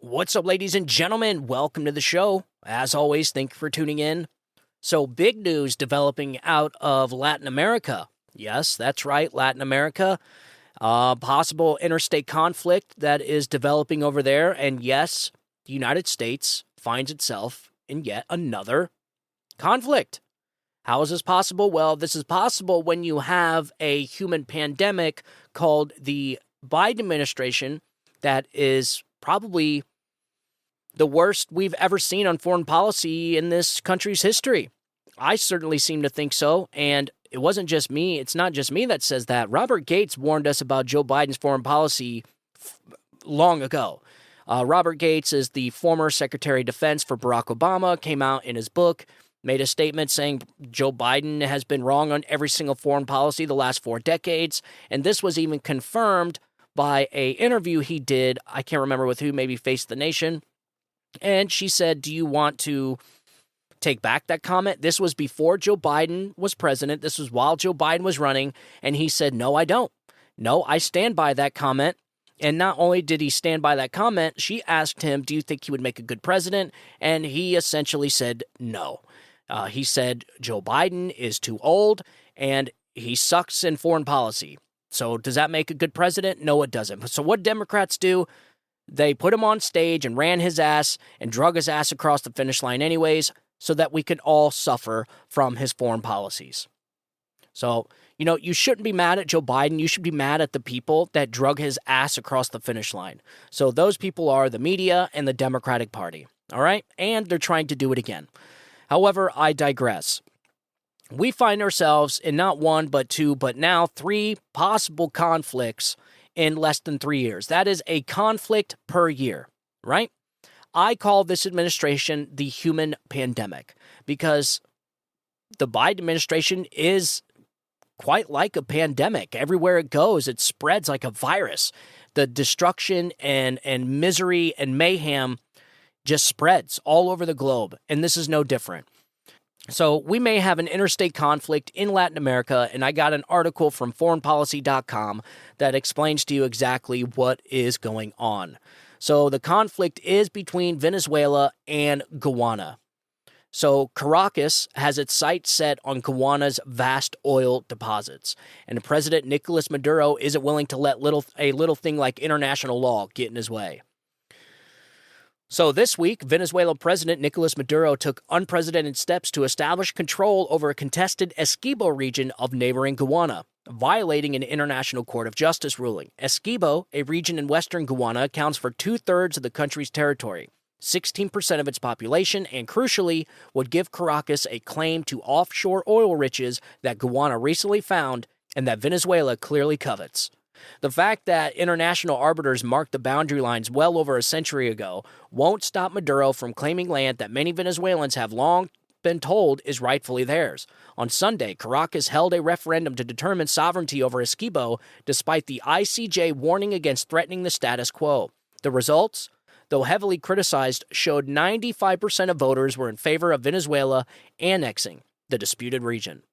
What's up, ladies and gentlemen? Welcome to the show. As always, thank you for tuning in. So, big news developing out of Latin America. Yes, that's right, Latin America. Possible interstate conflict that is developing over there. And yes, the United States finds itself in yet another conflict. How is this possible? Well, this is possible when you have a human pandemic called the Biden administration that is probably the worst we've ever seen on foreign policy in this country's history. I certainly seem to think so, and it wasn't just me. It's not just me that says that. Robert Gates warned us about Joe Biden's foreign policy long ago. Robert Gates is the former Secretary of Defense for Barack Obama, came out in his book, made a statement saying Joe Biden has been wrong on every single foreign policy the last 4 decades, and this was even confirmed by an interview he did, I can't remember with who, maybe Face the Nation, and she said, do you want to take back that comment? This was before Joe Biden was president. This was while Joe Biden was running, and he said, no, I don't. No, I stand by that comment. And not only did he stand by that comment, she asked him, do you think he would make a good president? And he essentially said no. He said Joe Biden is too old, and he sucks in foreign policy. So does that make a good president? No, it doesn't. So what Democrats do, they put him on stage and ran his ass and drug his ass across the finish line anyways, so that we could all suffer from his foreign policies. So, you shouldn't be mad at Joe Biden. You should be mad at the people that drug his ass across the finish line. So those people are the media and the Democratic Party, all right? And they're trying to do it again. However, I digress. We find ourselves in not one, but two, but now 3 possible conflicts in less than 3 years. That is a conflict per year, right? I call this administration the human pandemic because the Biden administration is quite like a pandemic. Everywhere it goes, it spreads like a virus. The destruction and misery and mayhem just spreads all over the globe, and this is no different. So we may have an interstate conflict in Latin America, and I got an article from foreignpolicy.com that explains to you exactly what is going on. So the conflict is between Venezuela and Guyana. So Caracas has its sights set on Guyana's vast oil deposits, and President Nicolas Maduro isn't willing to let a little thing like international law get in his way. So this week, Venezuela President Nicolas Maduro took unprecedented steps to establish control over a contested Essequibo region of neighboring Guyana, violating an International Court of Justice ruling. Essequibo, a region in western Guyana, accounts for 2/3 of the country's territory, 16% of its population, and crucially, would give Caracas a claim to offshore oil riches that Guyana recently found and that Venezuela clearly covets. The fact that international arbiters marked the boundary lines well over a century ago won't stop Maduro from claiming land that many Venezuelans have long been told is rightfully theirs. On Sunday, Caracas held a referendum to determine sovereignty over Essequibo, despite the ICJ warning against threatening the status quo. The results, though heavily criticized, showed 95% of voters were in favor of Venezuela annexing the disputed region.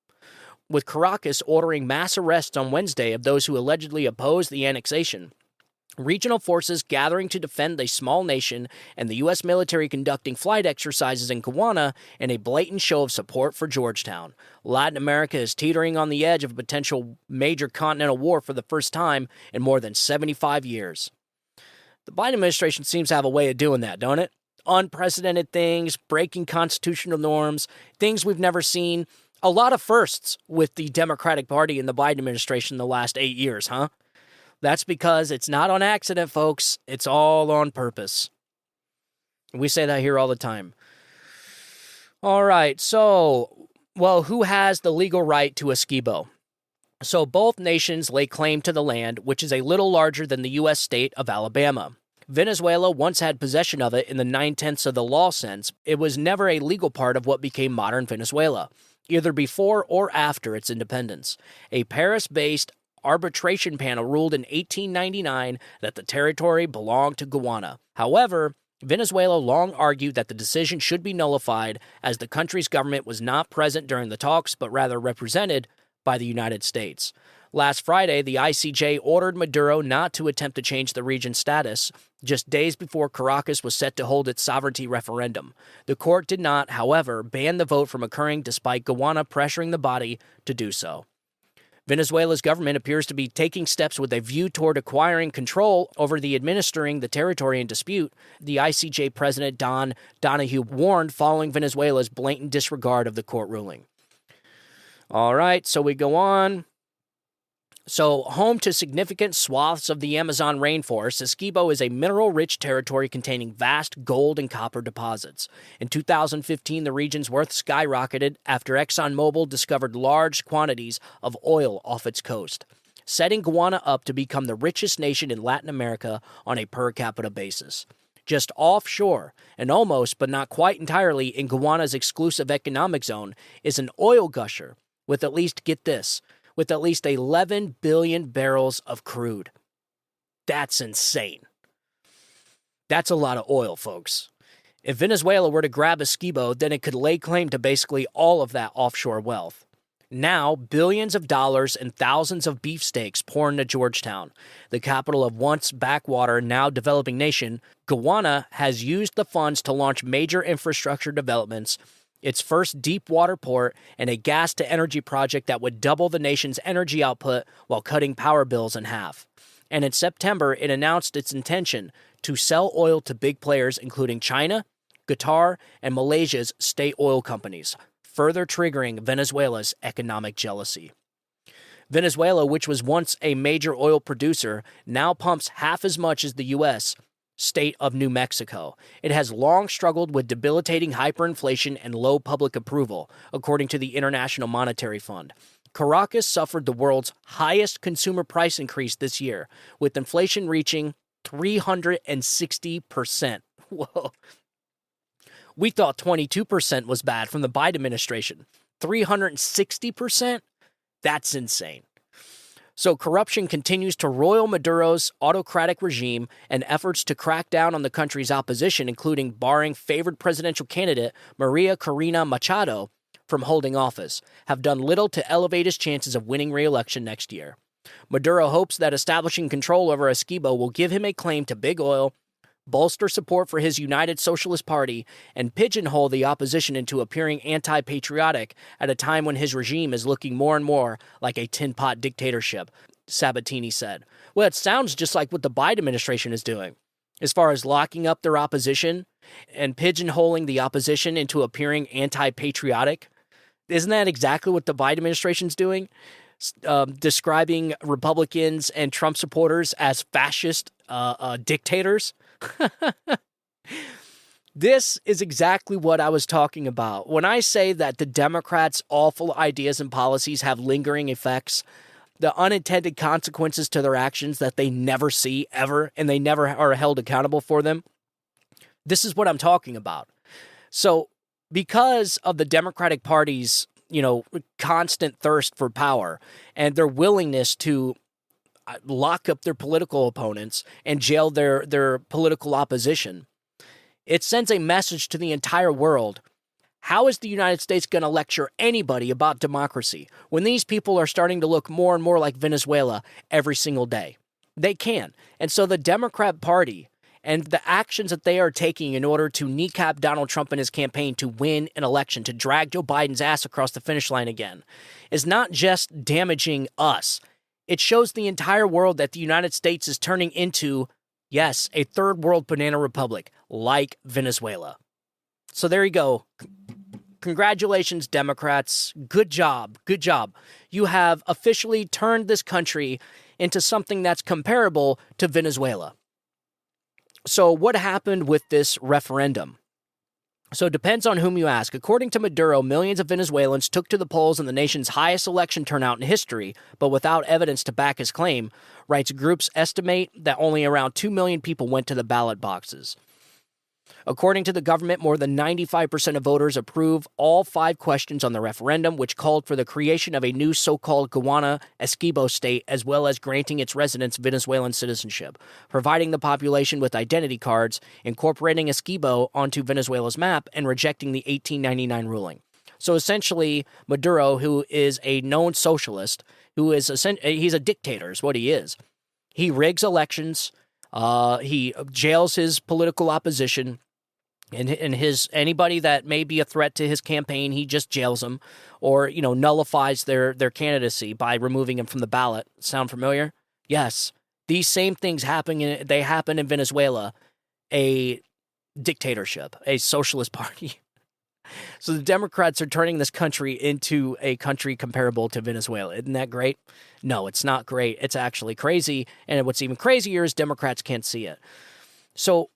With Caracas ordering mass arrests on Wednesday of those who allegedly opposed the annexation, regional forces gathering to defend a small nation, and the U.S. military conducting flight exercises in Guyana in a blatant show of support for Georgetown. Latin America is teetering on the edge of a potential major continental war for the first time in more than 75 years. The Biden administration seems to have a way of doing that, don't it? Unprecedented things, breaking constitutional norms, things we've never seen. A lot of firsts with the Democratic Party and the Biden administration the last 8 years, huh? That's because it's not on accident, folks. It's all on purpose. We say that here all the time. All right, so, who has the legal right to Essequibo? So both nations lay claim to the land, which is a little larger than the U.S. state of Alabama. Venezuela once had possession of it in the 9/10 of the law sense. It was never a legal part of what became modern Venezuela, either before or after its independence. A Paris-based arbitration panel ruled in 1899 that the territory belonged to Guyana. However, Venezuela long argued that the decision should be nullified as the country's government was not present during the talks but rather represented by the United States. Last Friday, the ICJ ordered Maduro not to attempt to change the region's status, just days before Caracas was set to hold its sovereignty referendum. The court did not, however, ban the vote from occurring despite Guyana pressuring the body to do so. Venezuela's government appears to be taking steps with a view toward acquiring control over administering the territory in dispute, the ICJ President Don Donahue warned following Venezuela's blatant disregard of the court ruling. All right, so we go on. So, home to significant swaths of the Amazon rainforest, Essequibo is a mineral-rich territory containing vast gold and copper deposits. In 2015, the region's worth skyrocketed after ExxonMobil discovered large quantities of oil off its coast, setting Guyana up to become the richest nation in Latin America on a per-capita basis. Just offshore, and almost but not quite entirely in Guyana's exclusive economic zone, is an oil gusher with at least, get this, with at least 11 billion barrels of crude. That's insane. That's a lot of oil, folks. If Venezuela were to grab Essequibo, then it could lay claim to basically all of that offshore wealth. Now, billions of dollars and thousands of beefsteaks pour into Georgetown, the capital of once backwater, now developing nation. Guyana has used the funds to launch major infrastructure developments, its first deep water port, and a gas-to-energy project that would double the nation's energy output while cutting power bills in half. And in September, it announced its intention to sell oil to big players including China, Qatar, and Malaysia's state oil companies, further triggering Venezuela's economic jealousy. Venezuela, which was once a major oil producer, now pumps half as much as the U.S., state of New Mexico. It has long struggled with debilitating hyperinflation and low public approval, according to the International Monetary Fund. Caracas suffered the world's highest consumer price increase this year, with inflation reaching 360%. Whoa. We thought 22% was bad from the Biden administration. 360%? That's insane. So corruption continues to roil Maduro's autocratic regime, and efforts to crack down on the country's opposition, including barring favored presidential candidate Maria Corina Machado from holding office, have done little to elevate his chances of winning re-election next year. Maduro hopes that establishing control over Essequibo will give him a claim to big oil, bolster support for his United Socialist Party, and pigeonhole the opposition into appearing anti-patriotic at a time when his regime is looking more and more like a tin-pot dictatorship, Sabatini said. Well, it sounds just like what the Biden administration is doing, as far as locking up their opposition and pigeonholing the opposition into appearing anti-patriotic. Isn't that exactly what the Biden administration is doing? Describing Republicans and Trump supporters as fascist dictators? This is exactly what I was talking about. When I say that the Democrats' awful ideas and policies have lingering effects, the unintended consequences to their actions that they never see ever, and they never are held accountable for them, this is what I'm talking about. So because of the Democratic Party's, constant thirst for power and their willingness to lock up their political opponents and jail their political opposition, it sends a message to the entire world. How is the United States going to lecture anybody about democracy when these people are starting to look more and more like Venezuela every single day? They can. And so the Democrat Party and the actions that they are taking in order to kneecap Donald Trump and his campaign to win an election, to drag Joe Biden's ass across the finish line again, is not just damaging us. It shows the entire world that the United States is turning into, yes, a third world banana republic like Venezuela. So there you go. Congratulations, Democrats. Good job. Good job. You have officially turned this country into something that's comparable to Venezuela. So what happened with this referendum? So it depends on whom you ask. According to Maduro, millions of Venezuelans took to the polls in the nation's highest election turnout in history, but without evidence to back his claim. Rights groups estimate that only around 2 million people went to the ballot boxes. According to the government, more than 95% of voters approve all 5 questions on the referendum, which called for the creation of a new so-called Guyana Essequibo state, as well as granting its residents Venezuelan citizenship, providing the population with identity cards, incorporating Essequibo onto Venezuela's map, and rejecting the 1899 ruling. So essentially, Maduro, who is a known socialist, he's a dictator is what he is. He rigs elections. He jails his political opposition. And anybody that may be a threat to his campaign, he just jails them or, nullifies their candidacy by removing them from the ballot. Sound familiar? Yes. These same things happen in Venezuela, a dictatorship, a socialist party. So the Democrats are turning this country into a country comparable to Venezuela. Isn't that great? No, it's not great. It's actually crazy. And what's even crazier is Democrats can't see it. So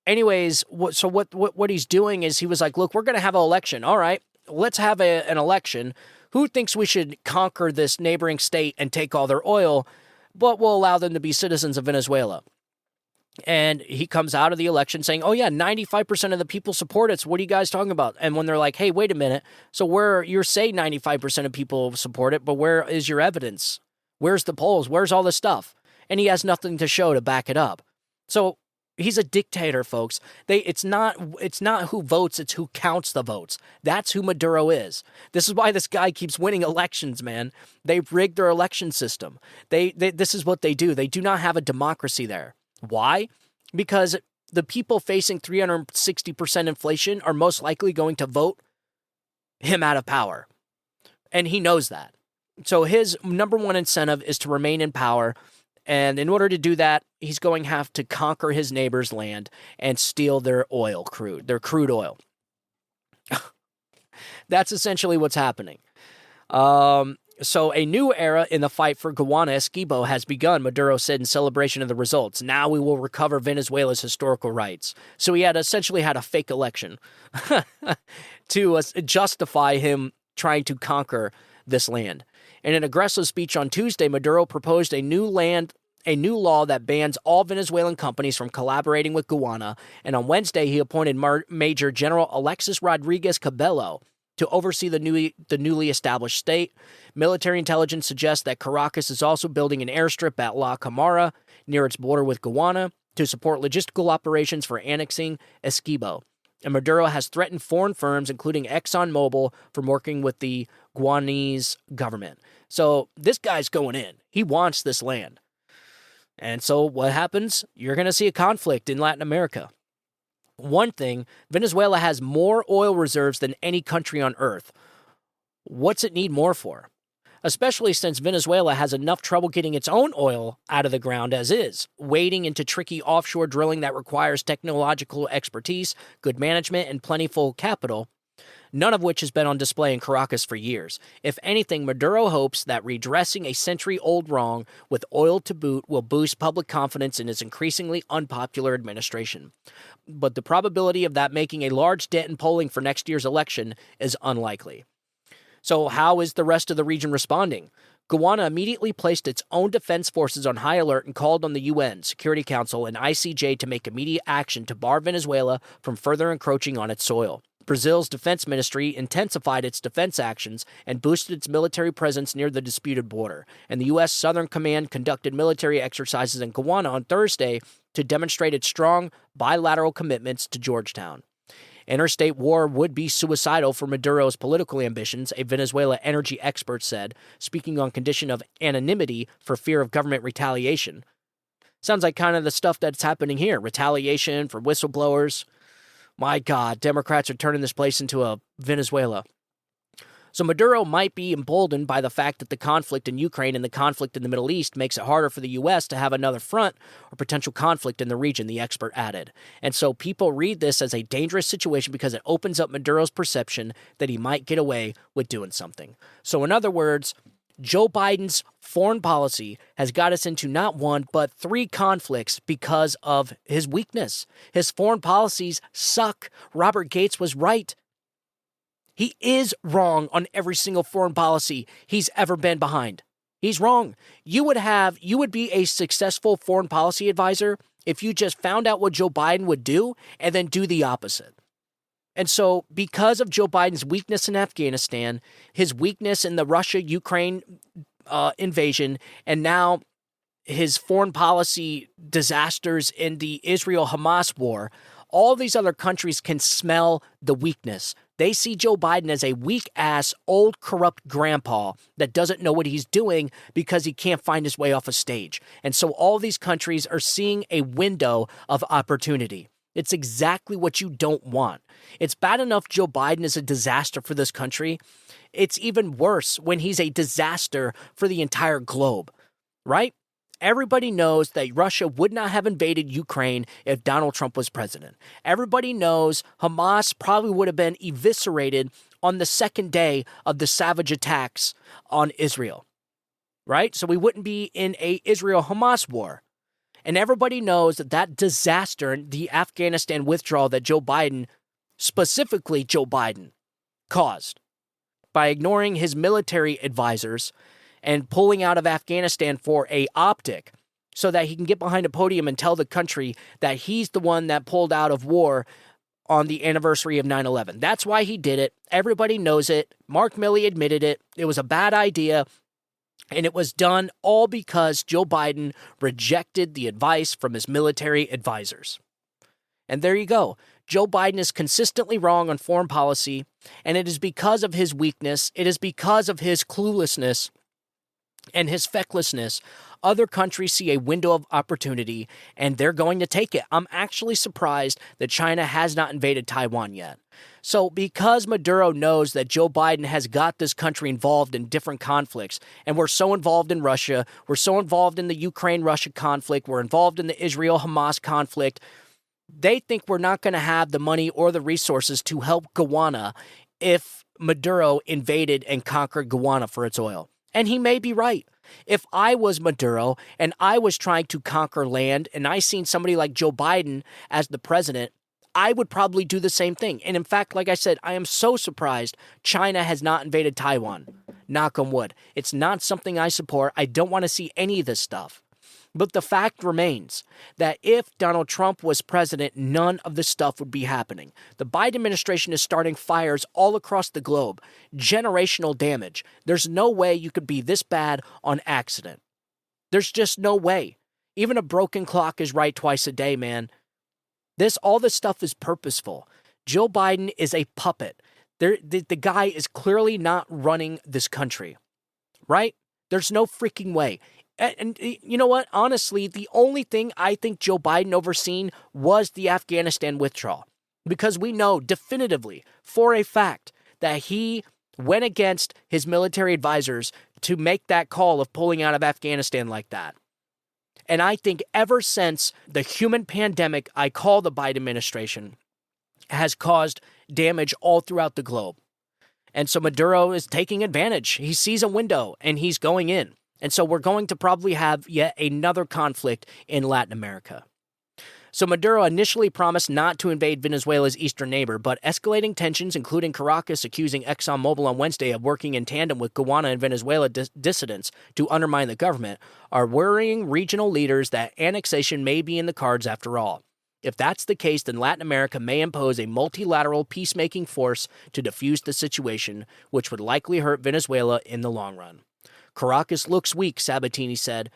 anyways, what he's doing is he was like, look, we're going to have an election. All right, let's have an election. Who thinks we should conquer this neighboring state and take all their oil, but we'll allow them to be citizens of Venezuela? And he comes out of the election saying, oh, yeah, 95% of the people support it. So what are you guys talking about? And when they're like, hey, wait a minute. So you're saying 95% of people support it, but where is your evidence? Where's the polls? Where's all this stuff? And he has nothing to show to back it up. So he's a dictator, folks. It's not who votes, it's who counts the votes. That's who Maduro is. This is why this guy keeps winning elections, man. They've rigged their election system. This is what they do. They do not have a democracy there. Why? Because the people facing 360% inflation are most likely going to vote him out of power. And he knows that. So his number one incentive is to remain in power. And in order to do that, he's going to have to conquer his neighbor's land and steal their crude oil. That's essentially what's happening. So a new era in the fight for Guyana Essequibo has begun, Maduro said in celebration of the results. Now we will recover Venezuela's historical rights. So he essentially had a fake election to justify him trying to conquer this land. In an aggressive speech on Tuesday, Maduro proposed a new law that bans all Venezuelan companies from collaborating with Guyana. And on Wednesday, he appointed Major General Alexis Rodriguez Cabello to oversee the newly established state. Military intelligence suggests that Caracas is also building an airstrip at La Camara near its border with Guyana to support logistical operations for annexing Essequibo. And Maduro has threatened foreign firms, including ExxonMobil, from working with the Guyanese government. So this guy's going in. He wants this land. And so what happens? You're going to see a conflict in Latin America. One thing, Venezuela has more oil reserves than any country on earth. What's it need more for? Especially since Venezuela has enough trouble getting its own oil out of the ground as is, wading into tricky offshore drilling that requires technological expertise, good management, and plentiful capital, none of which has been on display in Caracas for years. If anything, Maduro hopes that redressing a century-old wrong with oil to boot will boost public confidence in his increasingly unpopular administration. But the probability of that making a large dent in polling for next year's election is unlikely. So how is the rest of the region responding? Guyana immediately placed its own defense forces on high alert and called on the UN, Security Council, and ICJ to make immediate action to bar Venezuela from further encroaching on its soil. Brazil's defense ministry intensified its defense actions and boosted its military presence near the disputed border. And the U.S. Southern Command conducted military exercises in Guyana on Thursday to demonstrate its strong bilateral commitments to Georgetown. Interstate war would be suicidal for Maduro's political ambitions, a Venezuela energy expert said, speaking on condition of anonymity for fear of government retaliation. Sounds like kind of the stuff that's happening here. Retaliation for whistleblowers. My God, Democrats are turning this place into a Venezuela. So Maduro might be emboldened by the fact that the conflict in Ukraine and the conflict in the Middle East makes it harder for the U.S. to have another front or potential conflict in the region, the expert added. And so people read this as a dangerous situation because it opens up Maduro's perception that he might get away with doing something. So in other words, Joe Biden's foreign policy has got us into not one, but 3 conflicts because of his weakness. His foreign policies suck. Robert Gates was right. He is wrong on every single foreign policy he's ever been behind. He's wrong. You would be a successful foreign policy advisor if you just found out what Joe Biden would do and then do the opposite. And so because of Joe Biden's weakness in Afghanistan, his weakness in the Russia-Ukraine invasion, and now his foreign policy disasters in the Israel-Hamas war, All these other countries can smell the weakness. They see Joe Biden as a weak-ass, old, corrupt grandpa that doesn't know what he's doing because he can't find his way off a stage. And so all these countries are seeing a window of opportunity. It's exactly what you don't want. It's bad enough Joe Biden is a disaster for this country. It's even worse when he's a disaster for the entire globe, right? Everybody knows that Russia would not have invaded Ukraine if Donald Trump was president. Everybody knows Hamas probably would have been eviscerated on the second day of the savage attacks on Israel, right? So we wouldn't be in a Israel-Hamas war. And everybody knows that that disaster, the Afghanistan withdrawal that Joe Biden, specifically Joe Biden, caused by ignoring his military advisors and pulling out of Afghanistan for a optic so that he can get behind a podium and tell the country that he's the one that pulled out of war on the anniversary of 9/11. That's why he did it. Everybody knows it. Mark Milley admitted it. It was a bad idea. And it was done all because Joe Biden rejected the advice from his military advisors. And there you go. Joe Biden is consistently wrong on foreign policy, and it is because of his weakness, it is because of his cluelessness and his fecklessness. Other countries see a window of opportunity, and they're going to take it. I'm actually surprised that China has not invaded Taiwan yet. So because Maduro knows that Joe Biden has got this country involved in different conflicts, and we're so involved in Russia, we're so involved in the Ukraine-Russia conflict, we're involved in the Israel-Hamas conflict, they think we're not going to have the money or the resources to help Guyana if Maduro invaded and conquered Guyana for its oil. And he may be right. If I was Maduro and I was trying to conquer land and I seen somebody like Joe Biden as the president, I would probably do the same thing. And in fact, like I said, I am so surprised China has not invaded Taiwan. Knock on wood. It's not something I support. I don't want to see any of this stuff. But the fact remains that if Donald Trump was president, none of this stuff would be happening. The Biden administration is starting fires all across the globe. Generational damage. There's no way you could be this bad on accident. There's just no way. Even a broken clock is right twice a day, man. All this stuff is purposeful. Joe Biden is a puppet. The guy is clearly not running this country, right? There's no freaking way. And you know what? Honestly, the only thing I think Joe Biden overseen was the Afghanistan withdrawal. Because we know definitively, for a fact, that he went against his military advisors to make that call of pulling out of Afghanistan like that. And I think ever since the human pandemic I call the Biden administration has caused damage all throughout the globe. And so Maduro is taking advantage. He sees a window and he's going in. And so we're going to probably have yet another conflict in Latin America. So Maduro initially promised not to invade Venezuela's eastern neighbor, but escalating tensions, including Caracas accusing ExxonMobil on Wednesday of working in tandem with Guyana and Venezuela dissidents to undermine the government, are worrying regional leaders that annexation may be in the cards after all. If that's the case, then Latin America may impose a multilateral peacemaking force to defuse the situation, which would likely hurt Venezuela in the long run. Caracas looks weak, Sabatini said.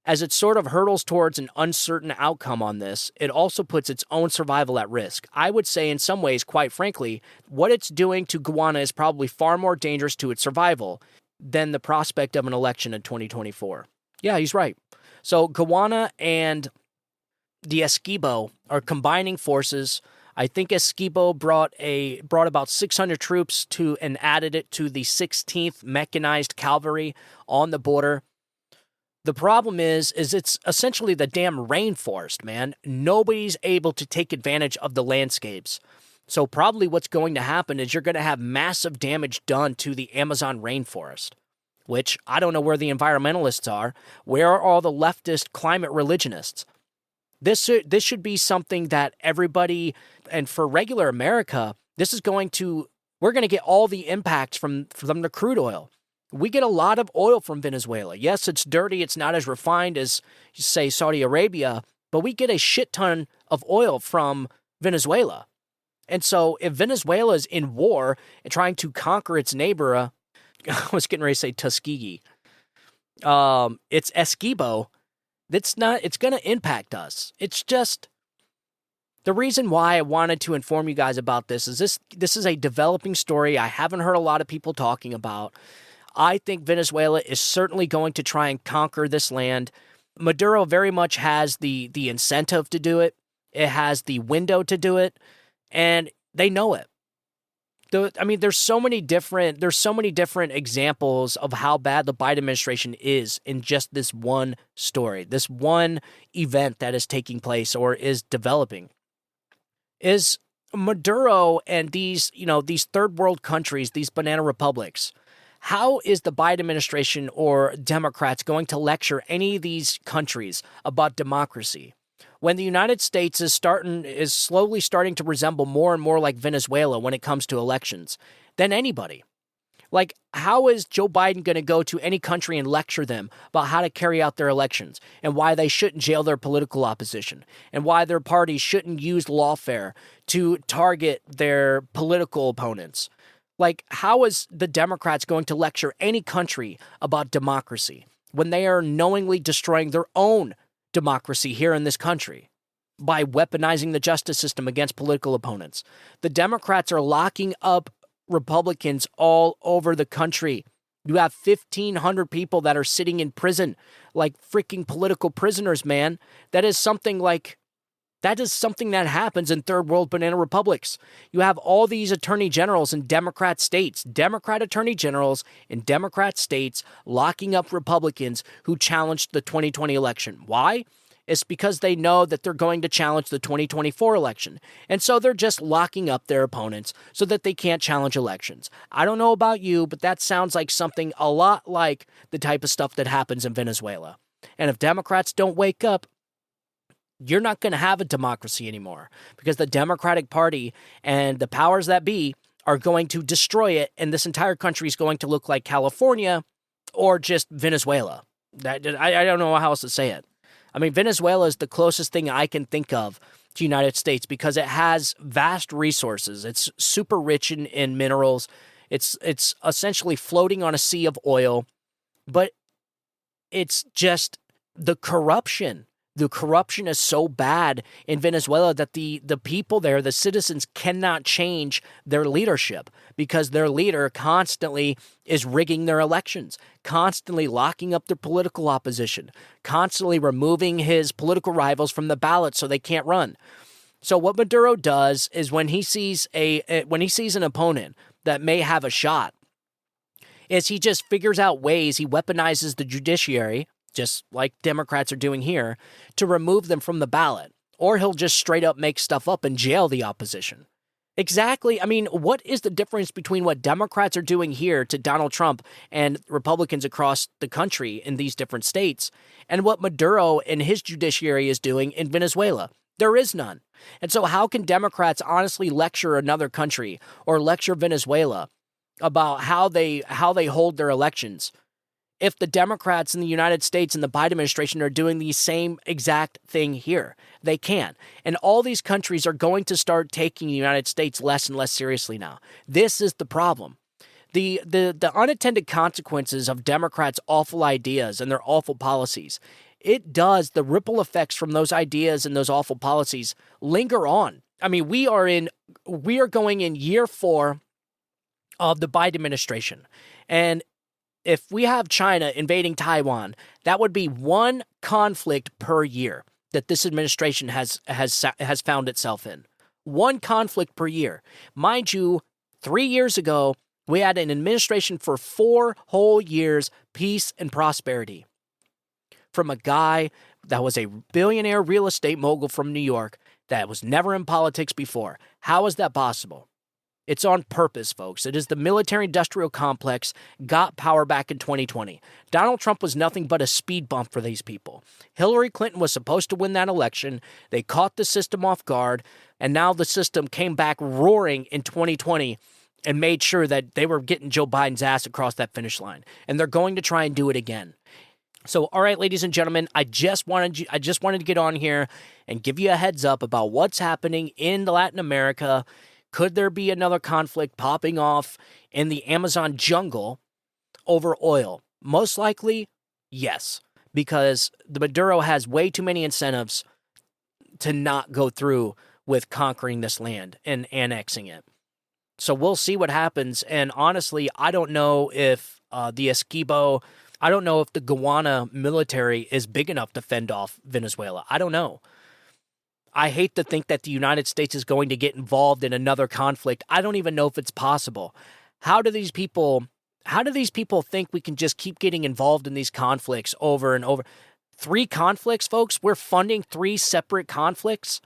As it sort of hurtles towards an uncertain outcome on this, it also puts its own survival at risk. I would say in some ways, quite frankly, what it's doing to Guyana is probably far more dangerous to its survival than the prospect of an election in 2024. Yeah, he's right. So Guyana and the Essequibo are combining forces. I think Essequibo brought about 600 troops to and added it to the 16th Mechanized Cavalry on the border. The problem is it's essentially the damn rainforest, man. Nobody's able to take advantage of the landscapes. So probably what's going to happen is you're going to have massive damage done to the Amazon rainforest, which I don't know where the environmentalists are. Where are all the leftist climate religionists? This should be something that everybody, and for regular America, we're going to get all the impacts from the crude oil. We get a lot of oil from Venezuela. Yes, it's dirty. It's not as refined as, say, Saudi Arabia, but we get a shit ton of oil from Venezuela. And so if Venezuela is in war and trying to conquer its neighbor, I was getting ready to say Tuskegee. It's Essequibo. It's going to impact us. It's just, The reason why I wanted to inform you guys about this is this is a developing story I haven't heard a lot of people talking about. I think Venezuela is certainly going to try and conquer this land. Maduro very much has the incentive to do it. It has the window to do it, and they know it. There's so many different examples of how bad the Biden administration is in just this one story, this one event that is taking place or is developing. Is Maduro and these third world countries, these banana republics, how is the Biden administration or Democrats going to lecture any of these countries about democracy when the United States is slowly starting to resemble more and more like Venezuela when it comes to elections than anybody? Like, how is Joe Biden going to go to any country and lecture them about how to carry out their elections and why they shouldn't jail their political opposition and why their party shouldn't use lawfare to target their political opponents? Like, how is the Democrats going to lecture any country about democracy when they are knowingly destroying their own democracy here in this country by weaponizing the justice system against political opponents? The Democrats are locking up Republicans all over the country. You have 1,500 people that are sitting in prison like freaking political prisoners, man. That is something that happens in third world banana republics. You have all these attorney generals in Democrat states, Democrat attorney generals in Democrat states locking up Republicans who challenged the 2020 election. Why? It's because they know that they're going to challenge the 2024 election. And so they're just locking up their opponents so that they can't challenge elections. I don't know about you, but that sounds like something a lot like the type of stuff that happens in Venezuela. And if Democrats don't wake up, you're not going to have a democracy anymore because the Democratic Party and the powers that be are going to destroy it, and this entire country is going to look like California or just Venezuela. I don't know how else to say it. I mean, Venezuela is the closest thing I can think of to the United States because it has vast resources. It's super rich in minerals. It's essentially floating on a sea of oil, but it's just the corruption. The corruption is so bad in Venezuela that the people there, the citizens, cannot change their leadership because their leader constantly is rigging their elections, constantly locking up their political opposition, constantly removing his political rivals from the ballot so they can't run. So what Maduro does is when he sees an opponent that may have a shot, is he just figures out ways, he weaponizes the judiciary, just like Democrats are doing here, to remove them from the ballot. Or he'll just straight up make stuff up and jail the opposition. Exactly. I mean, what is the difference between what Democrats are doing here to Donald Trump and Republicans across the country in these different states and what Maduro and his judiciary is doing in Venezuela? There is none. And so how can Democrats honestly lecture another country or lecture Venezuela about how they hold their elections if the Democrats in the United States and the Biden administration are doing the same exact thing here? They can't. And all these countries are going to start taking the United States less and less seriously now. This is the problem. The unintended consequences of Democrats' awful ideas and their awful policies, the ripple effects from those ideas and those awful policies linger on. I mean, we are going in year 4 of the Biden administration. And if we have China invading Taiwan, that would be one conflict per year that this administration has found itself in. One conflict per year. Mind you, 3 years ago, we had an administration for 4 whole years, peace and prosperity. From a guy that was a billionaire real estate mogul from New York that was never in politics before. How is that possible? It's on purpose, folks. It is the military-industrial complex got power back in 2020. Donald Trump was nothing but a speed bump for these people. Hillary Clinton was supposed to win that election. They caught the system off guard, and now the system came back roaring in 2020 and made sure that they were getting Joe Biden's ass across that finish line. And they're going to try and do it again. So, all right, ladies and gentlemen, I just wanted to get on here and give you a heads up about what's happening in Latin America. Could there be another conflict popping off in the Amazon jungle over oil? Most likely, yes, because the Maduro has way too many incentives to not go through with conquering this land and annexing it. So we'll see what happens. And honestly, I don't know if the Guyana military is big enough to fend off Venezuela. I don't know. I hate to think that the United States is going to get involved in another conflict. I don't even know if it's possible. How do these people think we can just keep getting involved in these conflicts over and over? 3 conflicts, folks? We're funding 3 separate conflicts?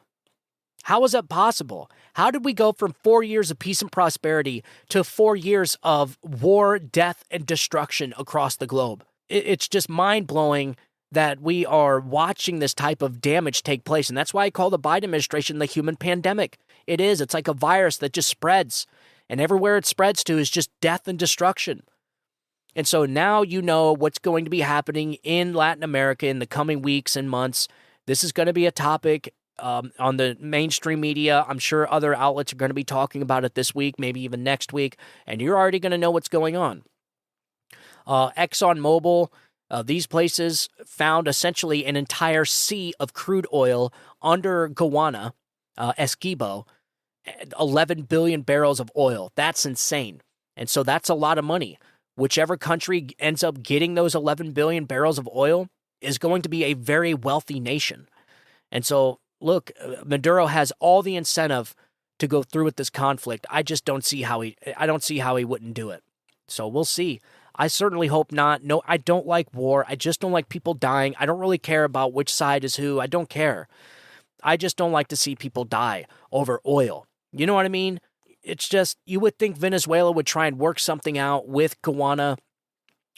How is that possible? How did we go from 4 years of peace and prosperity to 4 years of war, death, and destruction across the globe? It's just mind-blowing that we are watching this type of damage take place. And that's why I call the Biden administration the human pandemic. It is. It's like a virus that just spreads. And everywhere it spreads to is just death and destruction. And so now you know what's going to be happening in Latin America in the coming weeks and months. This is going to be a topic on the mainstream media. I'm sure other outlets are going to be talking about it this week, maybe even next week. And you're already going to know what's going on. ExxonMobil, these places found essentially an entire sea of crude oil under Guyana, Essequibo, 11 billion barrels of oil. That's insane. And so that's a lot of money. Whichever country ends up getting those 11 billion barrels of oil is going to be a very wealthy nation. And so, look, Maduro has all the incentive to go through with this conflict. I just don't see how he wouldn't do it. So we'll see. I certainly hope not. No, I don't like war. I just don't like people dying. I don't really care about which side is who. I don't care. I just don't like to see people die over oil. You know what I mean? It's just, you would think Venezuela would try and work something out with Guyana,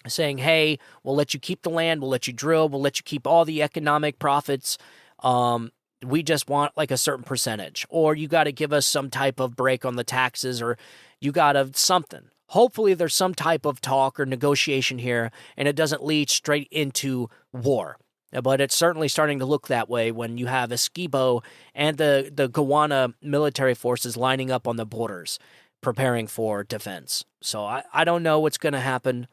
saying, hey, we'll let you keep the land, we'll let you drill, we'll let you keep all the economic profits. We just want like a certain percentage. Or you got to give us some type of break on the taxes, or you got to something. Hopefully there's some type of talk or negotiation here, and it doesn't lead straight into war. But it's certainly starting to look that way when you have Essequibo and the Guyana military forces lining up on the borders, preparing for defense. So I don't know what's going to happen.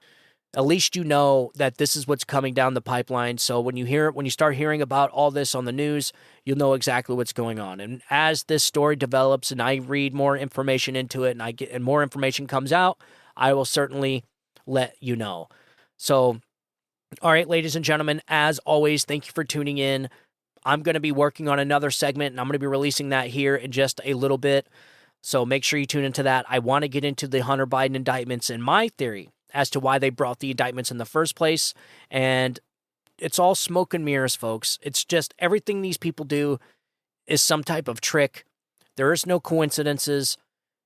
At least you know that this is what's coming down the pipeline. So when you start hearing about all this on the news, you'll know exactly what's going on. And as this story develops and I read more information into it and more information comes out, I will certainly let you know. So, all right, ladies and gentlemen, as always, thank you for tuning in. I'm going to be working on another segment, and I'm going to be releasing that here in just a little bit. So make sure you tune into that. I want to get into the Hunter Biden indictments and my theory as to why they brought the indictments in the first place. And it's all smoke and mirrors, folks. It's just everything these people do is some type of trick. There is no coincidences.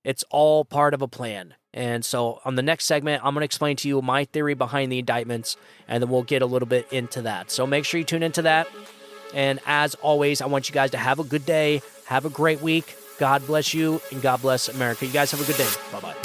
It's all part of a plan. And so on the next segment, I'm going to explain to you my theory behind the indictments, and then we'll get a little bit into that. So make sure you tune into that. And as always, I want you guys to have a good day. Have a great week. God bless you, and God bless America. You guys have a good day. Bye-bye.